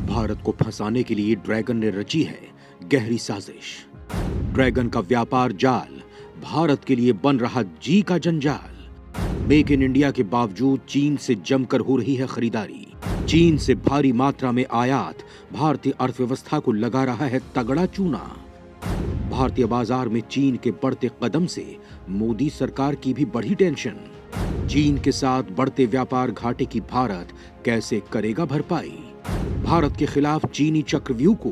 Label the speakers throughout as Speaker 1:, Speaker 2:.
Speaker 1: भारत को फंसाने के लिए ड्रैगन ने रची है गहरी साजिश। ड्रैगन का व्यापार जाल भारत के लिए बन रहा जी का जंजाल। मेक इन इंडिया के बावजूद चीन से जमकर हो रही है खरीदारी। चीन से भारी मात्रा में आयात भारतीय अर्थव्यवस्था को लगा रहा है तगड़ा चूना। भारतीय बाजार में चीन के बढ़ते कदम से मोदी सरकार की भी बढ़ी टेंशन। चीन के साथ बढ़ते व्यापार घाटे की भारत कैसे करेगा भरपाई? भारत के खिलाफ चीनी चक्रव्यूह को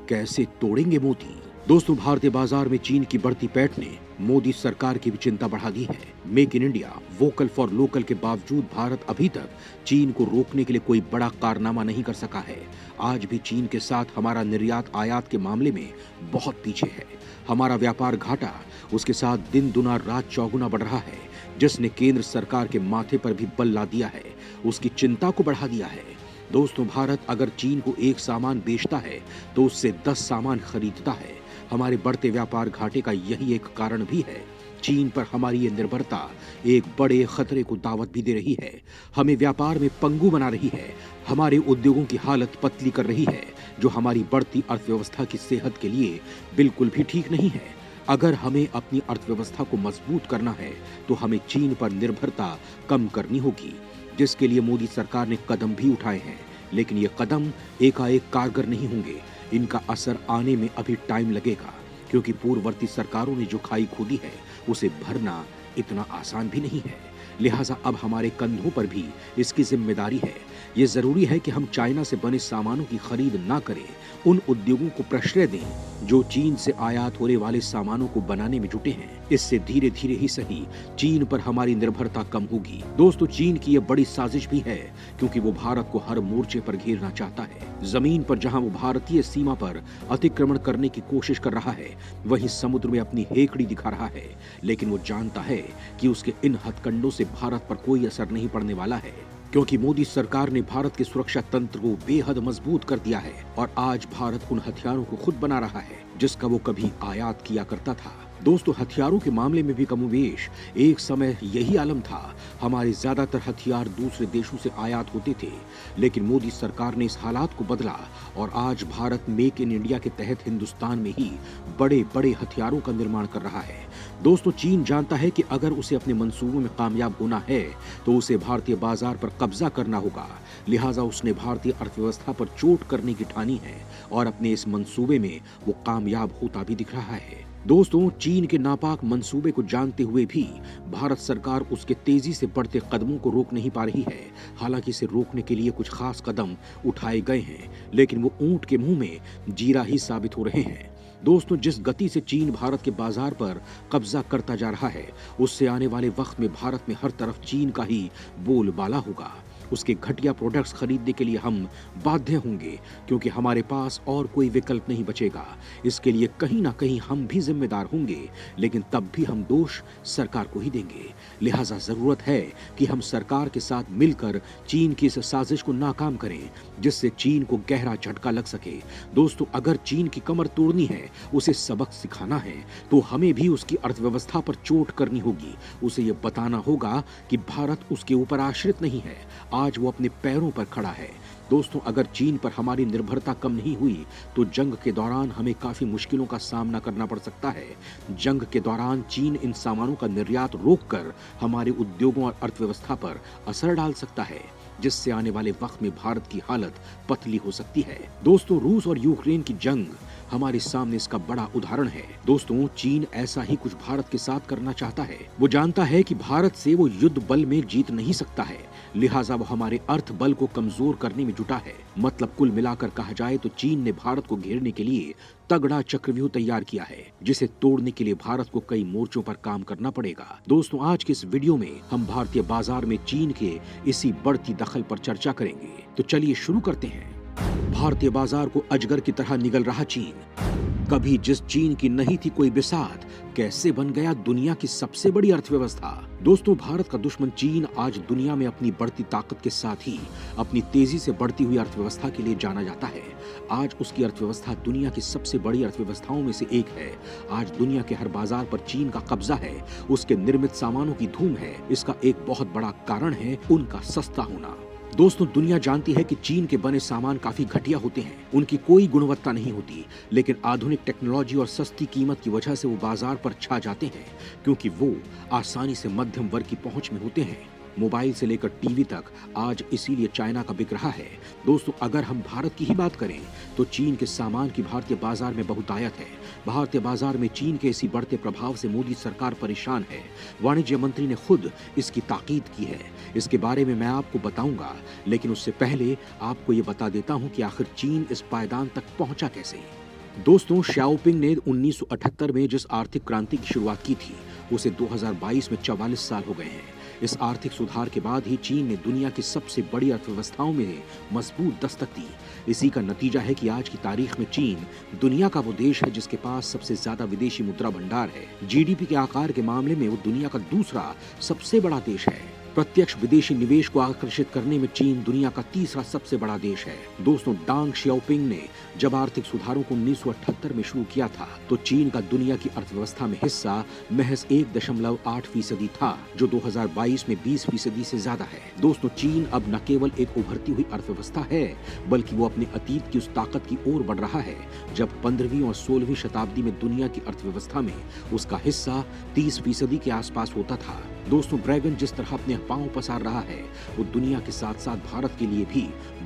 Speaker 1: कैसे तोड़ेंगे मोदी? दोस्तों, भारतीय बाजार में चीन की बढ़ती पैठ ने मोदी सरकार की भी चिंता बढ़ा दी है। Make in India, vocal for local के बावजूद भारत अभी तक चीन को रोकने के लिए कोई बड़ा कारनामा नहीं कर सका है। आज भी चीन के साथ हमारा निर्यात आयात के मामले में बहुत पीछे है। हमारा व्यापार घाटा उसके साथ दिन दुना रात चौगुना बढ़ रहा है, जिसने केंद्र सरकार के माथे पर भी बल ला दिया है, उसकी चिंता को बढ़ा दिया है। दोस्तों, भारत अगर चीन को एक सामान बेचता है तो उससे 10 सामान खरीदता है। हमारे बढ़ते व्यापार घाटे का यही एक कारण भी है। चीन पर हमारी ये निर्भरता एक बड़े खतरे को दावत भी दे रही है। हमें व्यापार में पंगु बना रही है, हमारे उद्योगों की हालत पतली कर रही है, जो हमारी बढ़ती अर्थव्यवस्था की सेहत के लिए बिल्कुल भी ठीक नहीं है। अगर हमें अपनी अर्थव्यवस्था को मजबूत करना है तो हमें चीन पर निर्भरता कम करनी होगी, जिसके लिए मोदी सरकार ने कदम भी उठाए हैं। लेकिन ये कदम एकाएक कारगर नहीं होंगे। इनका असर आने में अभी टाइम लगेगा, क्योंकि पूर्ववर्ती सरकारों ने जो खाई खोदी है उसे भरना इतना आसान भी नहीं है। लिहाजा अब हमारे कंधों पर भी इसकी जिम्मेदारी है। ये जरूरी है कि हम चाइना से बने सामानों की खरीद ना करें, उन उद्योगों को प्रश्रय दें जो चीन से आयात होने वाले सामानों को बनाने में जुटे हैं। इससे धीरे धीरे ही सही चीन पर हमारी निर्भरता कम होगी। दोस्तों, चीन की यह बड़ी साजिश भी है, क्योंकि वो भारत को हर मोर्चे पर घेरना चाहता है। जमीन पर जहां वो भारतीय सीमा पर अतिक्रमण करने की कोशिश कर रहा है, वहीं समुद्र में अपनी हेकड़ी दिखा रहा है। लेकिन वो जानता है कि उसके इन हथकंडों से भारत पर कोई असर नहीं पड़ने वाला है, क्योंकि मोदी सरकार ने भारत के सुरक्षा तंत्र को बेहद मजबूत कर दिया है और आज भारत उन हथियारों को खुद बना रहा है जिसका वो कभी आयात किया करता था। दोस्तों, हथियारों के मामले में भी कमोवेश एक समय यही आलम था। हमारे ज्यादातर हथियार दूसरे देशों से आयात होते थे, लेकिन मोदी सरकार ने इस हालात को बदला और आज भारत मेक इन इंडिया के तहत हिंदुस्तान में ही बड़े बड़े हथियारों का निर्माण कर रहा है। दोस्तों, चीन जानता है कि अगर उसे अपने मंसूबों में कामयाब होना है तो उसे भारतीय बाजार पर कब्जा करना होगा। लिहाजा उसने भारतीय अर्थव्यवस्था पर चोट करने की ठानी है और अपने इस मंसूबे में वो कामयाब होता भी दिख रहा है। दोस्तों, चीन के नापाक मंसूबे को जानते हुए भी भारत सरकार उसके तेजी से बढ़ते कदमों को रोक नहीं पा रही है। हालांकि इसे रोकने के लिए कुछ खास कदम उठाए गए हैं, लेकिन वो ऊंट के मुंह में जीरा ही साबित हो रहे हैं। दोस्तों, जिस गति से चीन भारत के बाजार पर कब्जा करता जा रहा है, उससे आने वाले वक्त में भारत में हर तरफ चीन का ही बोलबाला होगा। उसके घटिया प्रोडक्ट्स खरीदने के लिए हम बाध्य होंगे, क्योंकि हमारे पास और कोई विकल्प नहीं बचेगा। इसके लिए कहीं ना कहीं हम भी जिम्मेदार होंगे, लेकिन तब भी हम दोष सरकार को ही देंगे। लिहाजा जरूरत है कि हम सरकार के साथ मिलकर चीन की इस साजिश को नाकाम करें, जिससे चीन को गहरा झटका लग सके। दोस्तों, अगर चीन की कमर तोड़नी है, उसे सबक सिखाना है, तो हमें भी उसकी अर्थव्यवस्था पर चोट करनी होगी। उसे ये बताना होगा कि भारत उसके ऊपर आश्रित नहीं है, आज वो अपने पैरों पर खड़ा है। दोस्तों, अगर चीन पर हमारी निर्भरता कम नहीं हुई तो जंग के दौरान हमें काफी मुश्किलों का सामना करना पड़ सकता है। जंग के दौरान चीन इन सामानों का निर्यात रोककर हमारे उद्योगों और अर्थव्यवस्था पर असर डाल सकता है, जिससे आने वाले वक्त में भारत की हालत पतली हो सकती है। दोस्तों, रूस और यूक्रेन की जंग हमारे सामने इसका बड़ा उदाहरण है। दोस्तों, चीन ऐसा ही कुछ भारत के साथ करना चाहता है। वो जानता है कि भारत से वो युद्ध बल में जीत नहीं सकता है, लिहाजा वो हमारे अर्थ बल को कमजोर करने में जुटा है। मतलब कुल मिलाकर कहा जाए तो चीन ने भारत को घेरने के लिए तगड़ा चक्रव्यूह तैयार किया है, जिसे तोड़ने के लिए भारत को कई मोर्चों पर काम करना पड़ेगा। दोस्तों, आज के इस वीडियो में हम भारतीय बाजार में चीन के इसी बढ़ती दखल पर चर्चा करेंगे। तो चलिए शुरू करते हैं। भारतीय बाजार को अजगर की तरह निगल रहा चीन। कभी जिस चीन की नहीं थी कोई बिसात, कैसे बन गया दुनिया की सबसे बड़ी अर्थव्यवस्था। दोस्तों, भारत का दुश्मन चीन आज दुनिया में अपनी बढ़ती ताकत के साथ ही अपनी तेजी से बढ़ती हुई अर्थव्यवस्था के लिए जाना जाता है। आज उसकी अर्थव्यवस्था दुनिया की सबसे बड़ी अर्थव्यवस्थाओं में से एक है। आज दुनिया के हर बाजार पर चीन का कब्जा है, उसके निर्मित सामानों की धूम है। इसका एक बहुत बड़ा कारण है उनका सस्ता होना। दोस्तों, दुनिया जानती है कि चीन के बने सामान काफी घटिया होते हैं, उनकी कोई गुणवत्ता नहीं होती, लेकिन आधुनिक टेक्नोलॉजी और सस्ती कीमत की वजह से वो बाजार पर छा जाते हैं, क्योंकि वो आसानी से मध्यम वर्ग की पहुंच में होते हैं। मोबाइल से लेकर टीवी तक आज इसीलिए चाइना का बिक रहा है। दोस्तों, अगर हम भारत की ही बात करें तो चीन के सामान की भारतीय बाजार में बहुतायत है। भारतीय बाजार में चीन के इसी बढ़ते प्रभाव से मोदी सरकार परेशान है। वाणिज्य मंत्री ने खुद इसकी ताकीद की है। इसके बारे में मैं आपको बताऊंगा, लेकिन उससे पहले आपको ये बता देता हूं कि आखिर चीन इस पायदान तक पहुंचा कैसे। दोस्तों, शाओपिंग ने 1978 में जिस आर्थिक क्रांति की शुरुआत की थी, उसे 2022 में 44 साल हो गए हैं। इस आर्थिक सुधार के बाद ही चीन ने दुनिया की सबसे बड़ी अर्थव्यवस्थाओं में मजबूत दस्तक दी। इसी का नतीजा है कि आज की तारीख में चीन दुनिया का वो देश है जिसके पास सबसे ज्यादा विदेशी मुद्रा भंडार है। जीडीपी के आकार के मामले में वो दुनिया का दूसरा सबसे बड़ा देश है। प्रत्यक्ष विदेशी निवेश को आकर्षित करने में चीन दुनिया का तीसरा सबसे बड़ा देश है। दोस्तों, डांग शियाओपिंग ने जब आर्थिक सुधारों को 1978 में शुरू किया था, तो चीन का दुनिया की अर्थव्यवस्था में हिस्सा महज 1.8% था, जो 2022 में 20% से ज्यादा है। दोस्तों, चीन अब न केवल एक उभरती हुई अर्थव्यवस्था है, बल्कि वो अपने अतीत की उस ताकत की ओर बढ़ रहा है जब 15वीं और 16वीं शताब्दी में दुनिया की अर्थव्यवस्था में उसका हिस्सा 30% के आसपास होता था। दोस्तों, ड्रैगन जिस तरह अपने पांव पसार रहा है, वो दुनिया के साथ साथ भारत के लिए भी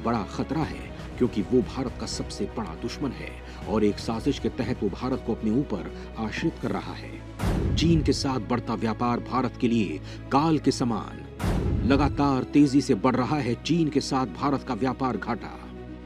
Speaker 1: बड़ा खतरा है, क्योंकि वो भारत का सबसे बड़ा दुश्मन है और एक साजिश के तहत वो भारत को अपने ऊपर आश्रित कर रहा है। चीन के साथ बढ़ता व्यापार भारत के लिए काल के समान। लगातार तेजी से बढ़ रहा है चीन के साथ भारत का व्यापार घाटा।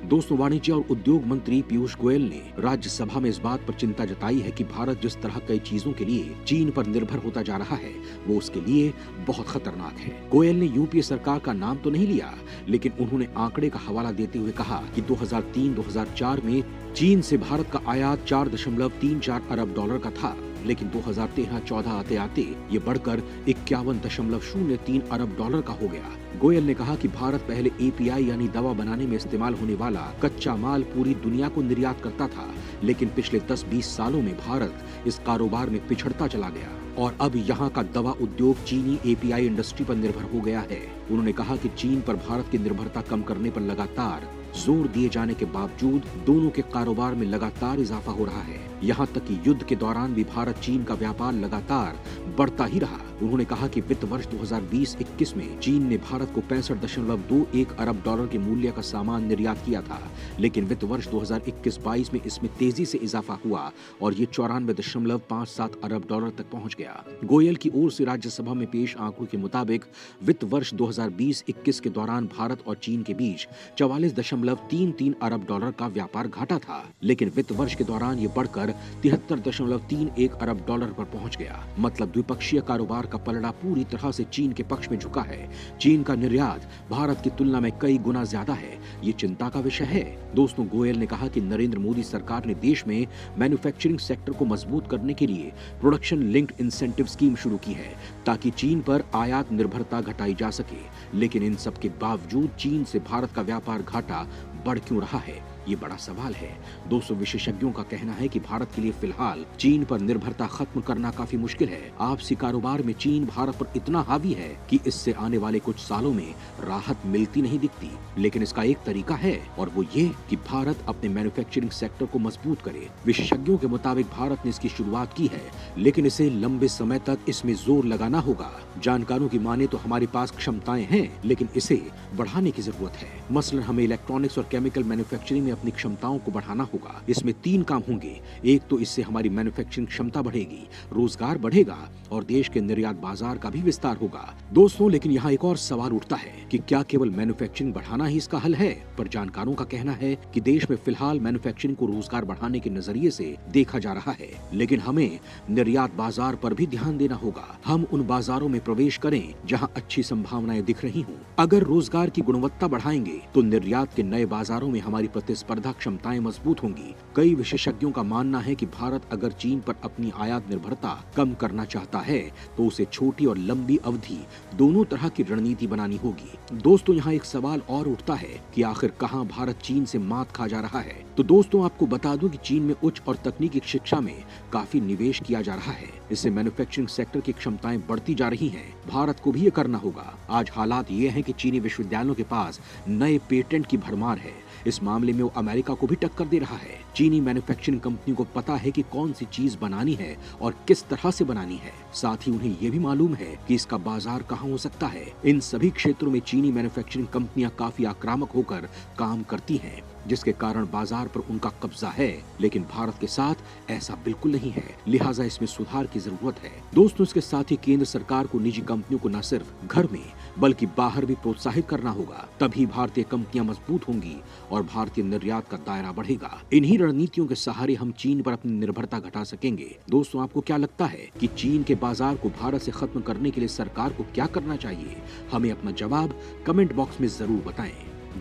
Speaker 1: दोस्तों, वाणिज्य और उद्योग मंत्री पीयूष गोयल ने राज्यसभा में इस बात पर चिंता जताई है कि भारत जिस तरह कई चीजों के लिए चीन पर निर्भर होता जा रहा है, वो उसके लिए बहुत खतरनाक है। गोयल ने यूपीए सरकार का नाम तो नहीं लिया, लेकिन उन्होंने आंकड़े का हवाला देते हुए कहा कि 2003-2004 में चीन से भारत का आयात 4.34 अरब डॉलर का था, लेकिन 2013-14 आते आते ये बढ़कर 51.03 अरब डॉलर का हो गया। गोयल ने कहा कि भारत पहले एपीआई यानी दवा बनाने में इस्तेमाल होने वाला कच्चा माल पूरी दुनिया को निर्यात करता था, लेकिन पिछले 10-20 सालों में भारत इस कारोबार में पिछड़ता चला गया और अब यहाँ का दवा उद्योग चीनी एपीआई इंडस्ट्री पर निर्भर हो गया है। उन्होंने कहा कि चीन पर भारत की निर्भरता कम करने पर लगातार जोर दिए जाने के बावजूद दोनों के कारोबार में लगातार इजाफा हो रहा है। यहाँ तक कि युद्ध के दौरान भी भारत चीन का व्यापार लगातार बढ़ता ही रहा। उन्होंने कहा कि वित्त वर्ष 2020-21 में चीन ने भारत को 65.21 अरब डॉलर के मूल्य का सामान निर्यात किया था, लेकिन वित्त वर्ष 2021-22 में इसमें तेजी से इजाफा हुआ और ये 94.57 अरब डॉलर तक पहुंच गया। गोयल की ओर से राज्यसभा में पेश आंकड़ों के मुताबिक वित्त वर्ष 2020-21 के दौरान भारत और चीन के बीच 44.33 अरब डॉलर का व्यापार घाटा था, लेकिन वित्त वर्ष के दौरान ये बढ़कर 73.31 अरब डॉलर पर पहुंच गया। मतलब द्विपक्षीय कारोबार का पलड़ा पूरी तरह से चीन के पक्ष में झुका है। चीन का निर्यात भारत की तुलना में कई गुना ज्यादा है। ये चिंता का विषय है। दोस्तों, गोयल ने कहा कि नरेंद्र मोदी सरकार ने देश में मैन्युफैक्चरिंग सेक्टर को मजबूत करने के लिए प्रोडक्शन लिंक्ड इंसेंटिव स्कीम शुरू की है, ताकि चीन पर आयात निर्भरता घटाई जा सके। लेकिन इन सब के बावजूद चीन से भारत का व्यापार घाटा बढ़ क्यों रहा है, ये बड़ा सवाल है। दोस्तों, विशेषज्ञों का कहना है कि भारत के लिए फिलहाल चीन पर निर्भरता खत्म करना काफी मुश्किल है। आपसी कारोबार में चीन भारत पर इतना हावी है कि इससे आने वाले कुछ सालों में राहत मिलती नहीं दिखती। लेकिन इसका एक तरीका है और वो ये कि भारत अपने मैन्युफैक्चरिंग सेक्टर को मजबूत करे। विशेषज्ञों के मुताबिक भारत ने इसकी शुरुआत की है, लेकिन इसे लंबे समय तक इसमें जोर लगाना होगा। जानकारों की माने तो हमारे पास क्षमताएं हैं, लेकिन इसे बढ़ाने की जरूरत है। मसलन हमें इलेक्ट्रॉनिक्स और केमिकल मैन्युफैक्चरिंग में अपनी क्षमताओं को बढ़ाना होगा। इसमें 3 काम होंगे। एक तो इससे हमारी मैन्युफैक्चरिंग क्षमता बढ़ेगी, रोजगार बढ़ेगा और देश के निर्यात बाजार का भी विस्तार होगा। दोस्तों, लेकिन यहाँ एक और सवाल उठता है कि क्या केवल मैन्युफैक्चरिंग बढ़ाना ही इसका हल है? पर जानकारों का कहना है कि देश में फिलहाल मैन्युफैक्चरिंग को रोजगार बढ़ाने के नजरिए से देखा जा रहा है, लेकिन हमें निर्यात बाजार पर भी ध्यान देना होगा। हम उन बाजारों में प्रवेश करें जहाँ अच्छी संभावनाएं दिख रही हों। अगर रोजगार की गुणवत्ता बढ़ाएंगे तो निर्यात के नए बाजारों में हमारी प्रतिस्पर्धा प्रतिस्पर्धा क्षमताएं मजबूत होंगी। कई विशेषज्ञों का मानना है कि भारत अगर चीन पर अपनी आयात निर्भरता कम करना चाहता है तो उसे छोटी और लंबी अवधि दोनों तरह की रणनीति बनानी होगी। दोस्तों, यहाँ एक सवाल और उठता है कि आखिर कहां भारत चीन से मात खा जा रहा है। तो दोस्तों, आपको बता दूं कि चीन में उच्च और तकनीकी शिक्षा में काफी निवेश किया जा रहा है। इससे मैन्युफैक्चरिंग सेक्टर की क्षमताएं बढ़ती जा रही हैं। भारत को भी ये करना होगा। आज हालात ये हैं कि चीनी विश्वविद्यालयों के पास नए पेटेंट की भरमार है। इस मामले में वो अमेरिका को भी टक्कर दे रहा है। चीनी मैन्युफैक्चरिंग कंपनी को पता है कि कौन सी चीज बनानी है और किस तरह से बनानी है। साथ ही उन्हें ये भी मालूम है कि इसका बाजार कहाँ हो सकता है। इन सभी क्षेत्रों में चीनी मैन्युफैक्चरिंग कंपनियां काफी आक्रामक होकर काम करती हैं, जिसके कारण बाजार पर उनका कब्जा है। लेकिन भारत के साथ ऐसा बिल्कुल नहीं है, लिहाजा इसमें सुधार की जरूरत है। दोस्तों, इसके साथ ही केंद्र सरकार को निजी कंपनियों को न सिर्फ घर में बल्कि बाहर भी प्रोत्साहित करना होगा। तभी भारतीय कंपनियां मजबूत होंगी और भारतीय निर्यात का दायरा बढ़ेगा। इन्हीं रणनीतियों के सहारे हम चीन पर अपनी निर्भरता घटा सकेंगे। दोस्तों, आपको क्या लगता है कि चीन के बाजार को भारत से खत्म करने के लिए सरकार को क्या करना चाहिए? हमें अपना जवाब कमेंट बॉक्स में जरूर बताएं।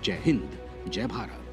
Speaker 1: जय हिंद, जय भारत।